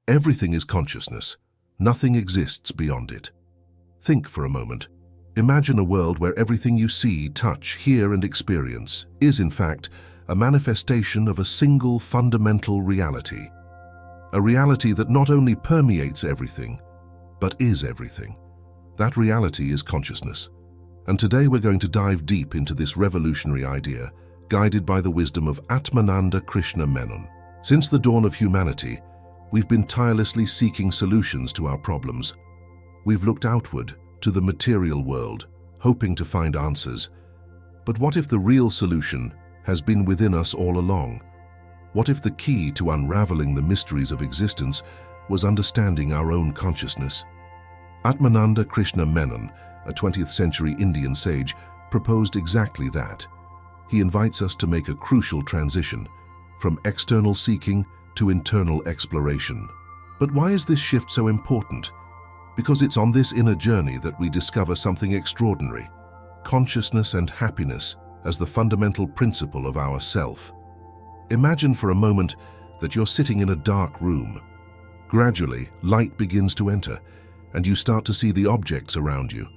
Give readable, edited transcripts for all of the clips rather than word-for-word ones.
Everything is consciousness. Nothing exists beyond it. Think for a moment. Imagine a world where everything you see, touch, hear, and experience is, in fact, a manifestation of a single fundamental reality. A reality that not only permeates everything, but is everything. That reality is consciousness. And today we're going to dive deep into this revolutionary idea, guided by the wisdom of Atmananda Krishna Menon. Since the dawn of humanity, we've been tirelessly seeking solutions to our problems. We've looked outward to the material world, hoping to find answers. But what if the real solution has been within us all along? What if the key to unraveling the mysteries of existence was understanding our own consciousness? Atmananda Krishna Menon, a 20th century Indian sage, proposed exactly that. He invites us to make a crucial transition from external seeking to internal exploration. But why is this shift so important? Because it's on this inner journey that we discover something extraordinary: consciousness and happiness as the fundamental principle of our self. Imagine for a moment that you're sitting in a dark room. Gradually, light begins to enter, and you start to see the objects around you.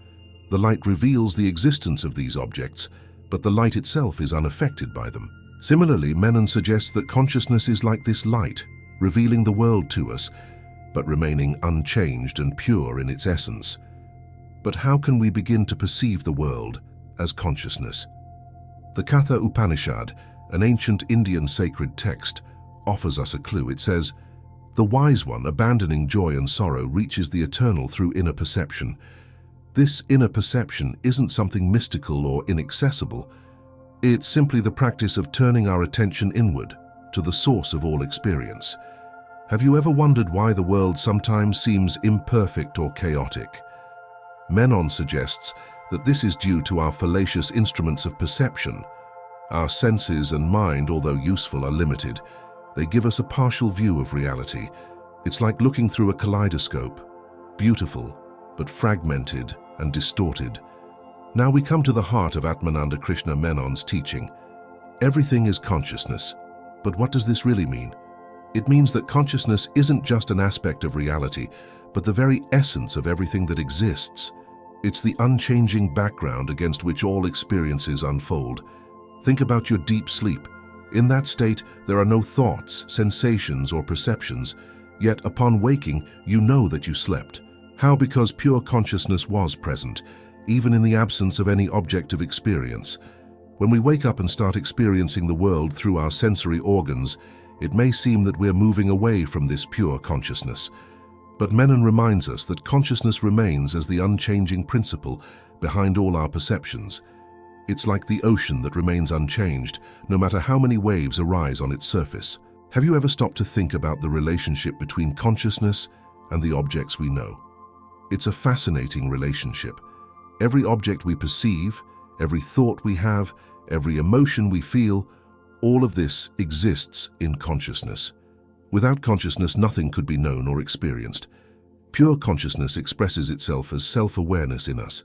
The light reveals the existence of these objects, but the light itself is unaffected by them. Similarly, Menon suggests that consciousness is like this light, revealing the world to us, but remaining unchanged and pure in its essence. But how can we begin to perceive the world as consciousness? The Katha Upanishad, an ancient Indian sacred text, offers us a clue. It says, "The wise one, abandoning joy and sorrow, reaches the eternal through inner perception." This inner perception isn't something mystical or inaccessible. It's simply the practice of turning our attention inward to the source of all experience. Have you ever wondered why the world sometimes seems imperfect or chaotic? Menon suggests that this is due to our fallacious instruments of perception. Our senses and mind, although useful, are limited. They give us a partial view of reality. It's like looking through a kaleidoscope, beautiful, but fragmented and distorted. Now we come to the heart of Atmananda Krishna Menon's teaching. Everything is consciousness. But what does this really mean? It means that consciousness isn't just an aspect of reality, but the very essence of everything that exists. It's the unchanging background against which all experiences unfold. Think about your deep sleep. In that state, there are no thoughts, sensations, or perceptions. Yet upon waking, you know that you slept. How? Because pure consciousness was present, even in the absence of any object of experience. When we wake up and start experiencing the world through our sensory organs, it may seem that we're moving away from this pure consciousness. But Menon reminds us that consciousness remains as the unchanging principle behind all our perceptions. It's like the ocean that remains unchanged, no matter how many waves arise on its surface. Have you ever stopped to think about the relationship between consciousness and the objects we know? It's a fascinating relationship. Every object we perceive, every thought we have, every emotion we feel, all of this exists in consciousness. Without consciousness, nothing could be known or experienced. Pure consciousness expresses itself as self-awareness in us.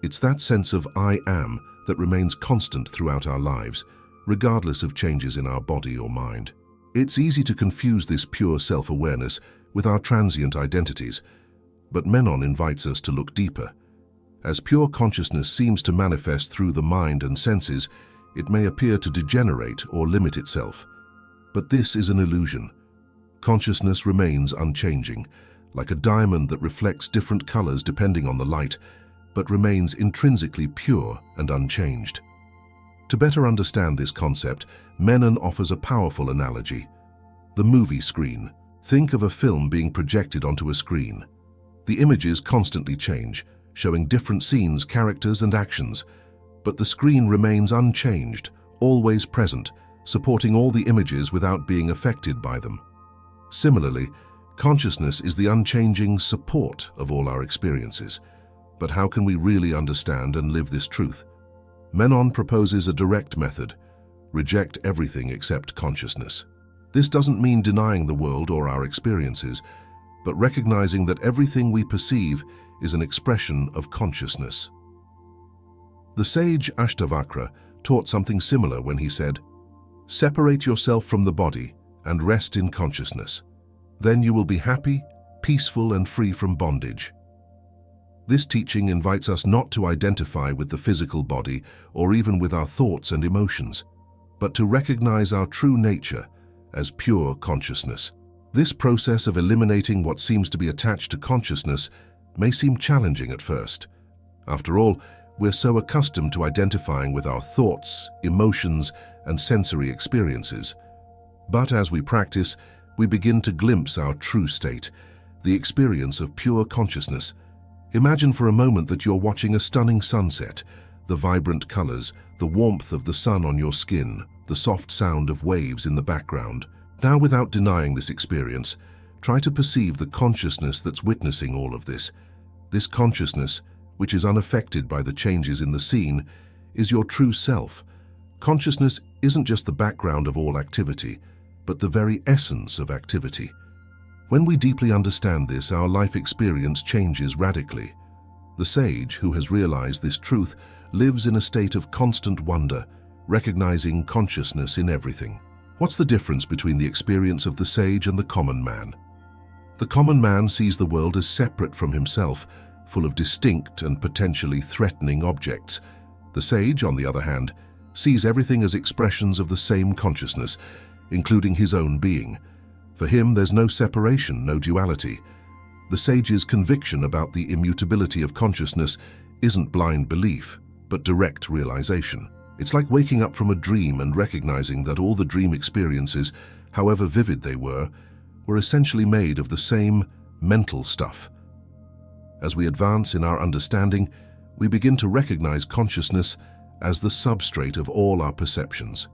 It's that sense of I am that remains constant throughout our lives, regardless of changes in our body or mind. It's easy to confuse this pure self-awareness with our transient identities, but Menon invites us to look deeper. As pure consciousness seems to manifest through the mind and senses, it may appear to degenerate or limit itself. But this is an illusion. Consciousness remains unchanging, like a diamond that reflects different colors depending on the light, but remains intrinsically pure and unchanged. To better understand this concept, Menon offers a powerful analogy: the movie screen. Think of a film being projected onto a screen. The images constantly change, showing different scenes, characters, and actions, but the screen remains unchanged, always present, supporting all the images without being affected by them. Similarly, consciousness is the unchanging support of all our experiences. But how can we really understand and live this truth? Menon proposes a direct method: reject everything except consciousness. This doesn't mean denying the world or our experiences, but recognizing that everything we perceive is an expression of consciousness. The sage Ashtavakra taught something similar when he said, "Separate yourself from the body and rest in consciousness. Then you will be happy, peaceful, and free from bondage. This teaching invites us not to identify with the physical body or even with our thoughts and emotions, but to recognize our true nature as pure consciousness. This process of eliminating what seems to be attached to consciousness may seem challenging at first. After all, we're so accustomed to identifying with our thoughts, emotions, and sensory experiences. But as we practice, we begin to glimpse our true state, the experience of pure consciousness. Imagine for a moment that you're watching a stunning sunset, the vibrant colors, the warmth of the sun on your skin, the soft sound of waves in the background. Now, without denying this experience, try to perceive the consciousness that's witnessing all of this. This consciousness, which is unaffected by the changes in the scene, is your true self. Consciousness isn't just the background of all activity, but the very essence of activity. When we deeply understand this, our life experience changes radically. The sage who has realized this truth lives in a state of constant wonder, recognizing consciousness in everything. What's the difference between the experience of the sage and the common man? The common man sees the world as separate from himself, full of distinct and potentially threatening objects. The sage, on the other hand, sees everything as expressions of the same consciousness, including his own being. For him, there's no separation, no duality. The sage's conviction about the immutability of consciousness isn't blind belief, but direct realization. It's like waking up from a dream and recognizing that all the dream experiences, however vivid they were essentially made of the same mental stuff. As we advance in our understanding, we begin to recognize consciousness as the substrate of all our perceptions.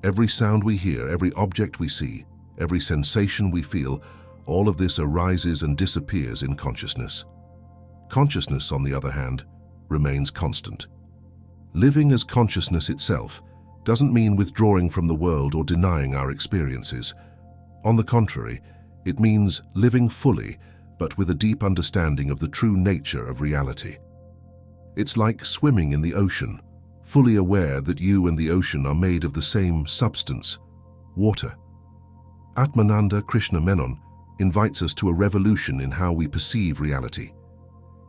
Every sound we hear, every object we see, every sensation we feel, all of this arises and disappears in consciousness. Consciousness, on the other hand, remains constant. Living as consciousness itself doesn't mean withdrawing from the world or denying our experiences. On the contrary, it means living fully, but with a deep understanding of the true nature of reality. It's like swimming in the ocean, fully aware that you and the ocean are made of the same substance, water. Atmananda Krishna Menon invites us to a revolution in how we perceive reality.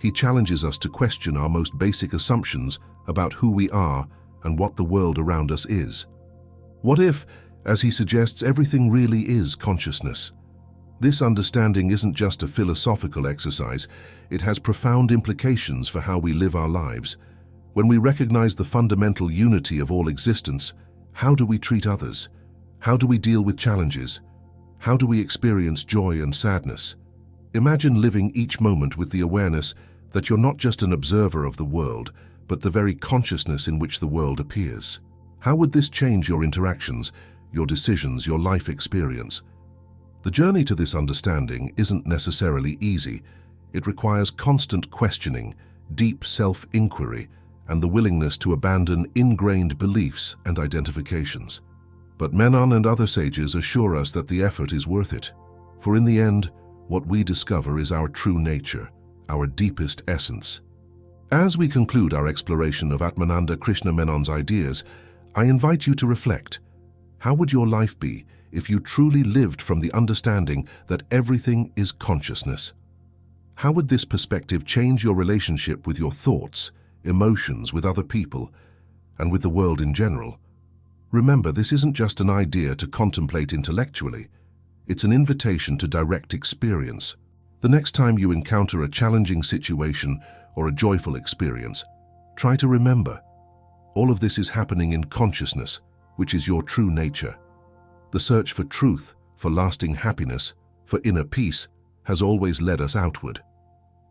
He challenges us to question our most basic assumptions about who we are and what the world around us is. What if, as he suggests, everything really is consciousness? This understanding isn't just a philosophical exercise, it has profound implications for how we live our lives. When we recognize the fundamental unity of all existence, how do we treat others? How do we deal with challenges? How do we experience joy and sadness? Imagine living each moment with the awareness that you're not just an observer of the world, but the very consciousness in which the world appears. How would this change your interactions, your decisions, your life experience? The journey to this understanding isn't necessarily easy. It requires constant questioning, deep self-inquiry, and the willingness to abandon ingrained beliefs and identifications. But Menon and other sages assure us that the effort is worth it. For in the end, what we discover is our true nature, our deepest essence. As we conclude our exploration of Atmananda Krishna Menon's ideas, I invite you to reflect. How would your life be if you truly lived from the understanding that everything is consciousness? How would this perspective change your relationship with your thoughts, emotions, with other people, and with the world in general? Remember, this isn't just an idea to contemplate intellectually. It's an invitation to direct experience. The next time you encounter a challenging situation or a joyful experience, try to remember, all of this is happening in consciousness, which is your true nature. The search for truth, for lasting happiness, for inner peace, has always led us outward.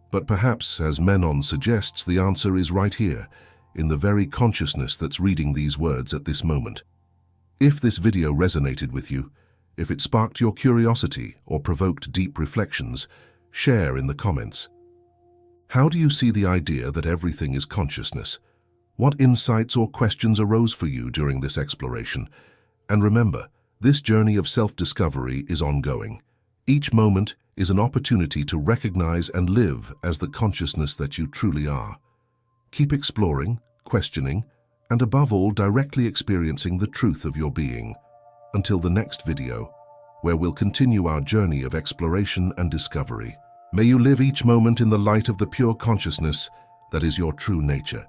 But perhaps, as Menon suggests, the answer is right here, in the very consciousness that's reading these words at this moment. If this video resonated with you, if it sparked your curiosity or provoked deep reflections, share in the comments. How do you see the idea that everything is consciousness? What insights or questions arose for you during this exploration? And remember, this journey of self-discovery is ongoing. Each moment is an opportunity to recognize and live as the consciousness that you truly are. Keep exploring, questioning, and above all, directly experiencing the truth of your being. Until the next video, where we'll continue our journey of exploration and discovery. May you live each moment in the light of the pure consciousness that is your true nature.